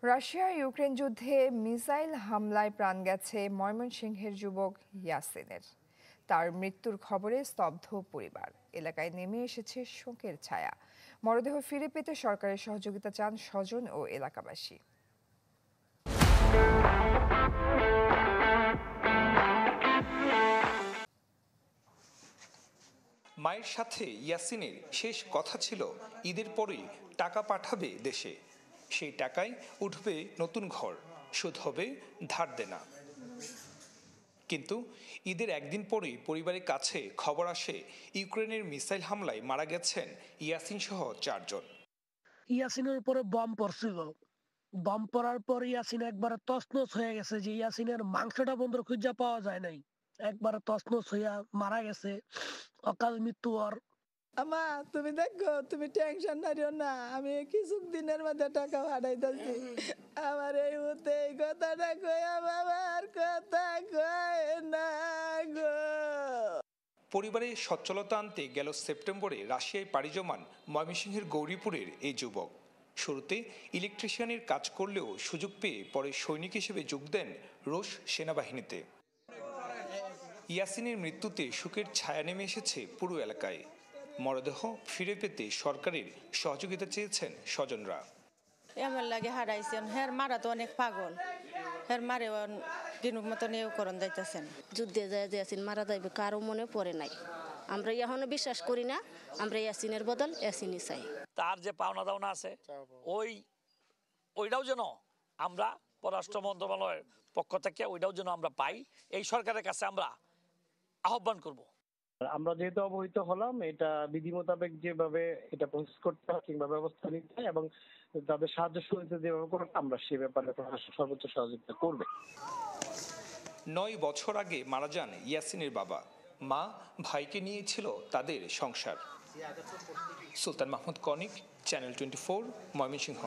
Russia Ukraine যুদ্ধে missile হামলায় প্রাণ গেছে ময়মনসিংহের যুবক ইয়াসিনের। তার মৃত্যুর খবরে স্তব্ধ পরিবার। এলাকায় নেমে এসেছে শোকের ছায়া। মরদেহ ফিরে পেতে সরকারের সহযোগিতা চান স্বজন ও এলাকাবাসী। মায়ের সাথে ইয়াসিনের শেষ কথা ছিল ঈদের পরেই টাকা পাঠাবে দেশে। সেই টাকায় উঠবে নতুন ঘর, সুদ হবে ধার দেনা। কিন্তু ঈদের একদিন পরেই পরিবারের কাছে খবর আসে ইউক্রেনের মিসাইল হামলায় মারা গেছেন ইয়াসিন সহ 4 জন। ইয়াসিনের উপরে বম পড়ছিল। বম পড়ার পর ইয়াসিন একবারে তছনছ হয়ে গেছে, যে ইয়াসিনের মাংসটা বন্ধ খুঁজে পাওয়া যায় নাই। একবারে তছনছ হইয়া মারা গেছে, অকাল মৃত্যু। আর আমা তুমি দেখো, তুমি টেনশন করিও না, আমি কিছু দিনের মধ্যে টাকা পাঠাইতেছি। আমার এই মুহূর্তে এই কথাটা কইয়া বাবার কথা কয় না গো। পরিবারে সচ্ছলতা আনতে গেল সেপ্টেম্বরে রাশিয়ায় পাড়ি জমান ময়মনসিংহের গৌরীপুরের এই যুবক। শুরুতে ইলেকট্রিশিয়ানের কাজ করলেও সুযোগ পেয়ে পরে সৈনিক হিসেবে যোগ দেন রুশ সেনাবাহিনীতে। ইয়াসিনের মৃত্যুতে শোকের ছায়া নেমে এসেছে পুরো এলাকায়। মরদেহ ফিরে পেতে সরকারের সহযোগিতা চেয়েছেন স্বজনরা। আমার লাগে হারাইছেন, হের মারা তো অনেক পাগল, হের মারে দিনুক মতন এও করণ যাইতেছেন। যুদ্ধে যায় যে ইয়াসিন মারা যাইবে কারো মনে পড়ে নাই। আমরা এখনো বিশ্বাস করি না, আমরা ইয়াসিনের বদল ইয়াসিনই চাই। তার যে পাওনা দাওনা আছে ওইটাও যেন আমরা পররাষ্ট্র মন্ত্রণালয়ের পক্ষ থেকে ওইটাও যেন আমরা পাই, এই সরকারের কাছে আমরা আহ্বান করব। আমরা যেহেতু অবহিত হলাম, এটা বিধি মোতাবেক যেভাবে এটা প্রসেস করতে হয় কিংবা ব্যবস্থা নিতে হয় এবং তাদের সাহায্য সহযোগিতা যেভাবে করতে আমরা সে ব্যাপারে সর্বোচ্চ সহযোগিতা করবে। 9 বছর আগে মারা যান ইয়াসিনের বাবা। মা ভাইকে নিয়ে ছিল তাদের সংসার। সুলতান মাহমুদ কনিক, চ্যানেল 24, ময়মনসিংহ।